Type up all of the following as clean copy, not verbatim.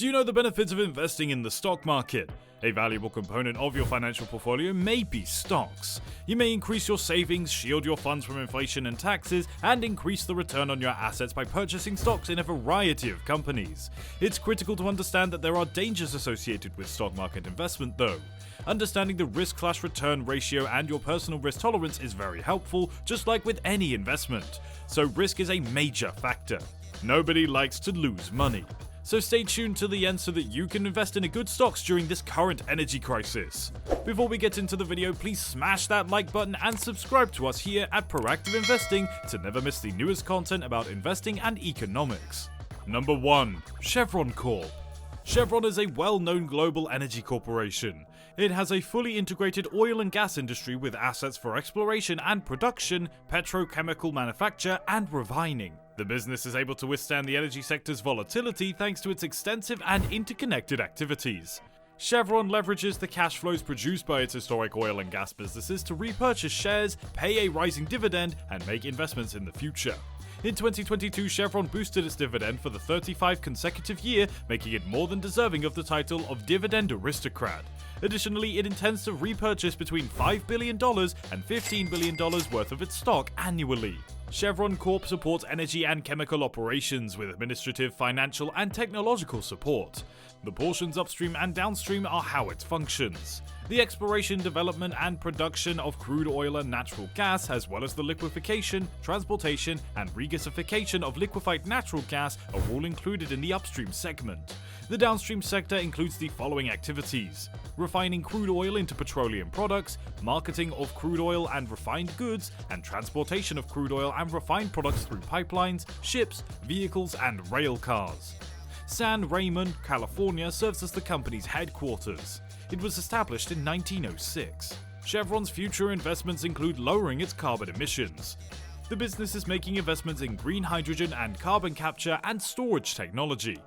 Do you know the benefits of investing in the stock market? A valuable component of your financial portfolio may be stocks. You may increase your savings, shield your funds from inflation and taxes, and increase the return on your assets by purchasing stocks in a variety of companies. It's critical to understand that there are dangers associated with stock market investment though. Understanding the risk/return ratio and your personal risk tolerance is very helpful, just like with any investment. So risk is a major factor. Nobody likes to lose money. So stay tuned to the end so that you can invest in a good stocks during this current energy crisis. Before we get into the video, please smash that like button and subscribe to us here at Proactive Investing to never miss the newest content about investing and economics. Number 1. Chevron Corp. Chevron is a well-known global energy corporation. It has a fully integrated oil and gas industry with assets for exploration and production, petrochemical manufacture, and refining. The business is able to withstand the energy sector's volatility thanks to its extensive and interconnected activities. Chevron leverages the cash flows produced by its historic oil and gas businesses to repurchase shares, pay a rising dividend, and make investments in the future. In 2022, Chevron boosted its dividend for the 35th consecutive year, making it more than deserving of the title of Dividend Aristocrat. Additionally, it intends to repurchase between $5 billion and $15 billion worth of its stock annually. Chevron Corp supports energy and chemical operations with administrative, financial, and technological support. The portions upstream and downstream are how it functions. The exploration, development, and production of crude oil and natural gas, as well as the liquefaction, transportation, and regasification of liquefied natural gas, are all included in the upstream segment. The downstream sector includes the following activities: refining crude oil into petroleum products, marketing of crude oil and refined goods, and transportation of crude oil and refined products through pipelines, ships, vehicles, and rail cars. San Ramon, California serves as the company's headquarters. It was established in 1906. Chevron's future investments include lowering its carbon emissions. The business is making investments in green hydrogen and carbon capture and storage technology.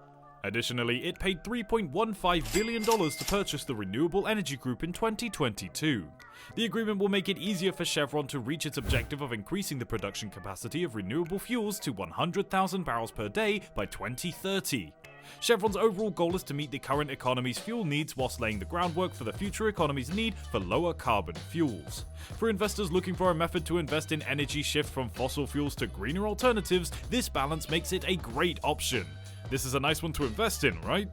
Additionally, it paid $3.15 billion to purchase the renewable energy group in 2022. The agreement will make it easier for Chevron to reach its objective of increasing the production capacity of renewable fuels to 100,000 barrels per day by 2030. Chevron's overall goal is to meet the current economy's fuel needs whilst laying the groundwork for the future economy's need for lower carbon fuels. For investors looking for a method to invest in energy shift from fossil fuels to greener alternatives, this balance makes it a great option. This is a nice one to invest in, right?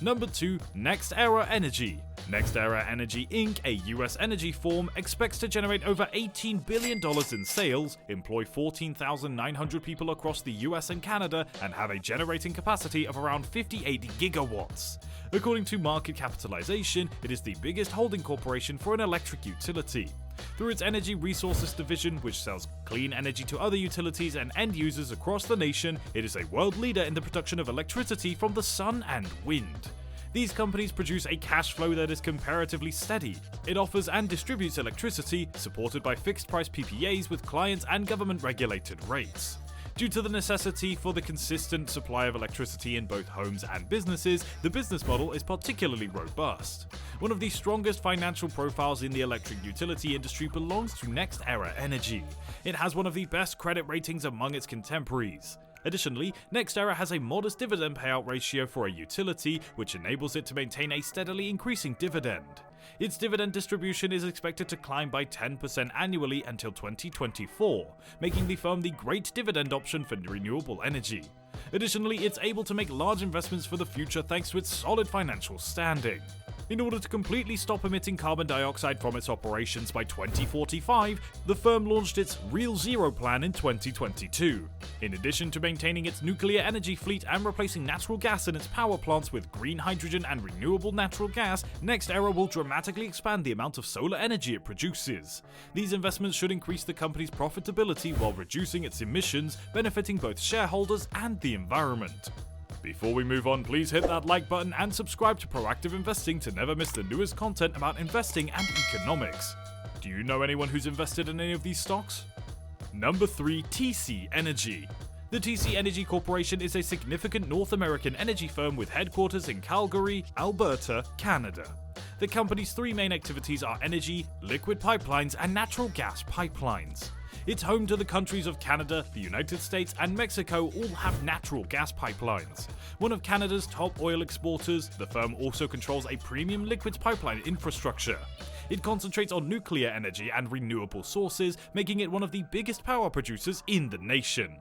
Number 2. NextEra Energy. NextEra Energy Inc., a US energy firm, expects to generate over $18 billion in sales, employ 14,900 people across the US and Canada, and have a generating capacity of around 58 gigawatts. According to market capitalization, it is the biggest holding corporation for an electric utility. Through its energy resources division, which sells clean energy to other utilities and end users across the nation, it is a world leader in the production of electricity from the sun and wind. These companies produce a cash flow that is comparatively steady. It offers and distributes electricity, supported by fixed-price PPAs with clients and government-regulated rates. Due to the necessity for the consistent supply of electricity in both homes and businesses, the business model is particularly robust. One of the strongest financial profiles in the electric utility industry belongs to NextEra Energy. It has one of the best credit ratings among its contemporaries. Additionally, NextEra has a modest dividend payout ratio for a utility, which enables it to maintain a steadily increasing dividend. Its dividend distribution is expected to climb by 10% annually until 2024, making the firm the great dividend option for renewable energy. Additionally, it's able to make large investments for the future thanks to its solid financial standing. In order to completely stop emitting carbon dioxide from its operations by 2045, the firm launched its Real Zero plan in 2022. In addition to maintaining its nuclear energy fleet and replacing natural gas in its power plants with green hydrogen and renewable natural gas, NextEra will dramatically expand the amount of solar energy it produces. These investments should increase the company's profitability while reducing its emissions, benefiting both shareholders and the environment. Before we move on, please hit that like button and subscribe to Proactive Investing to never miss the newest content about investing and economics. Do you know anyone who's invested in any of these stocks? Number 3. TC Energy. The TC Energy Corporation is a significant North American energy firm with headquarters in Calgary, Alberta, Canada. The company's three main activities are energy, liquid pipelines, and natural gas pipelines. It's home to the countries of Canada, the United States, and Mexico all have natural gas pipelines. One of Canada's top oil exporters, the firm also controls a premium liquids pipeline infrastructure. It concentrates on nuclear energy and renewable sources, making it one of the biggest power producers in the nation.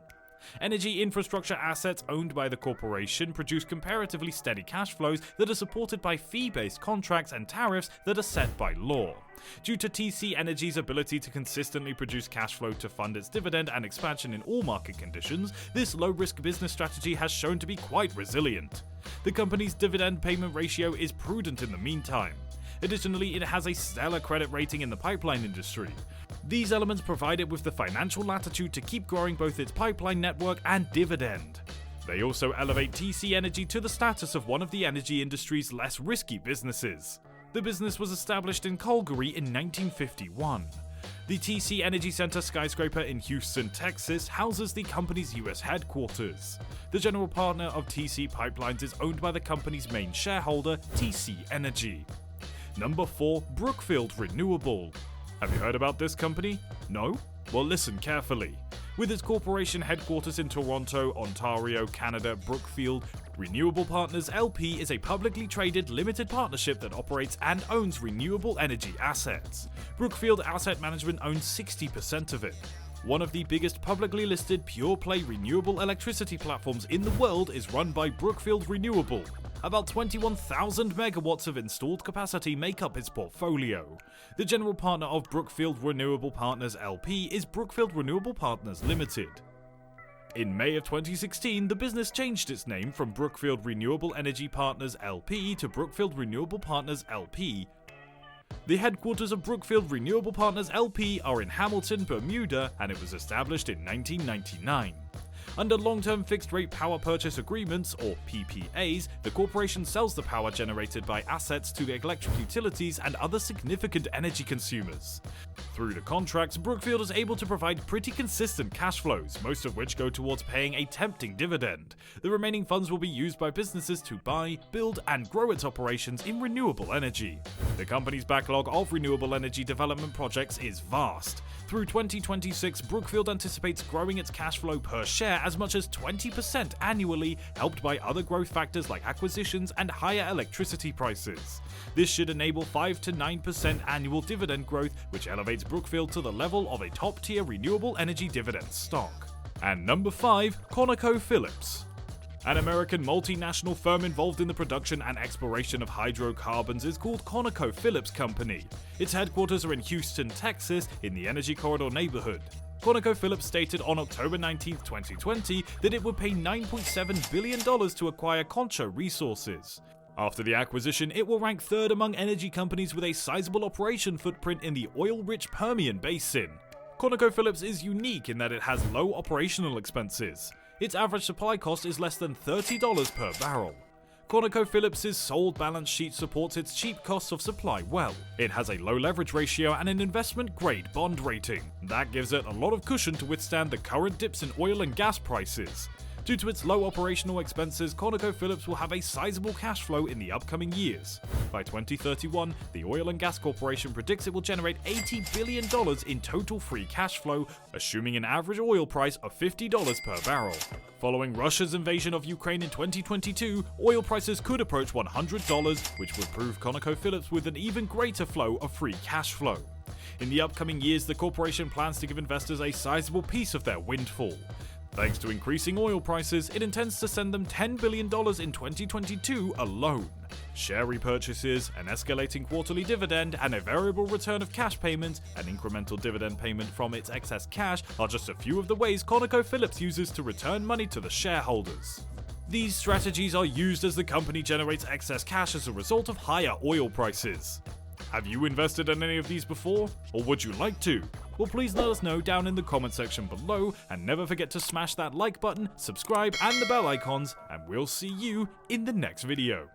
Energy infrastructure assets owned by the corporation produce comparatively steady cash flows that are supported by fee-based contracts and tariffs that are set by law. Due to TC Energy's ability to consistently produce cash flow to fund its dividend and expansion in all market conditions, this low-risk business strategy has shown to be quite resilient. The company's dividend payment ratio is prudent in the meantime. Additionally, it has a stellar credit rating in the pipeline industry. These elements provide it with the financial latitude to keep growing both its pipeline network and dividend. They also elevate TC Energy to the status of one of the energy industry's less risky businesses. The business was established in Calgary in 1951. The TC Energy Center skyscraper in Houston, Texas houses the company's US headquarters. The general partner of TC Pipelines is owned by the company's main shareholder, TC Energy. Number 4. Brookfield Renewable. Have you heard about this company? No? Well, listen carefully. With its corporation headquarters in Toronto, Ontario, Canada, Brookfield Renewable Partners LP is a publicly traded limited partnership that operates and owns renewable energy assets. Brookfield Asset Management owns 60% of it. One of the biggest publicly listed pure-play renewable electricity platforms in the world is run by Brookfield Renewable. About 21,000 megawatts of installed capacity make up its portfolio. The general partner of Brookfield Renewable Partners LP is Brookfield Renewable Partners Limited. In May of 2016, the business changed its name from Brookfield Renewable Energy Partners LP to Brookfield Renewable Partners LP. The headquarters of Brookfield Renewable Partners LP are in Hamilton, Bermuda, and it was established in 1999. Under long-term fixed-rate power purchase agreements, or PPAs, the corporation sells the power generated by assets to the electric utilities and other significant energy consumers. Through the contracts, Brookfield is able to provide pretty consistent cash flows, most of which go towards paying a tempting dividend. The remaining funds will be used by businesses to buy, build, and grow its operations in renewable energy. The company's backlog of renewable energy development projects is vast. Through 2026, Brookfield anticipates growing its cash flow per share as much as 20% annually, helped by other growth factors like acquisitions and higher electricity prices. This should enable 5 to 9% annual dividend growth, which elevates Brookfield to the level of a top-tier renewable energy dividend stock. And number 5, ConocoPhillips. An American multinational firm involved in the production and exploration of hydrocarbons is called ConocoPhillips Company. Its headquarters are in Houston, Texas, in the Energy Corridor neighborhood. ConocoPhillips stated on October 19, 2020 that it would pay $9.7 billion to acquire Concho Resources. After the acquisition, it will rank third among energy companies with a sizable operation footprint in the oil-rich Permian Basin. ConocoPhillips is unique in that it has low operational expenses. Its average supply cost is less than $30 per barrel. ConocoPhillips' sold balance sheet supports its cheap costs of supply well. It has a low leverage ratio and an investment-grade bond rating. That gives it a lot of cushion to withstand the current dips in oil and gas prices. Due to its low operational expenses, ConocoPhillips will have a sizable cash flow in the upcoming years. By 2031, the Oil and Gas Corporation predicts it will generate $80 billion in total free cash flow, assuming an average oil price of $50 per barrel. Following Russia's invasion of Ukraine in 2022, oil prices could approach $100, which would prove ConocoPhillips with an even greater flow of free cash flow. In the upcoming years, the corporation plans to give investors a sizable piece of their windfall. Thanks to increasing oil prices, it intends to send them $10 billion in 2022 alone. Share repurchases, an escalating quarterly dividend, and a variable return of cash payments, an incremental dividend payment from its excess cash, are just a few of the ways ConocoPhillips uses to return money to the shareholders. These strategies are used as the company generates excess cash as a result of higher oil prices. Have you invested in any of these before? Or would you like to? Well, please let us know down in the comment section below, and never forget to smash that like button, subscribe, and the bell icons, and we'll see you in the next video.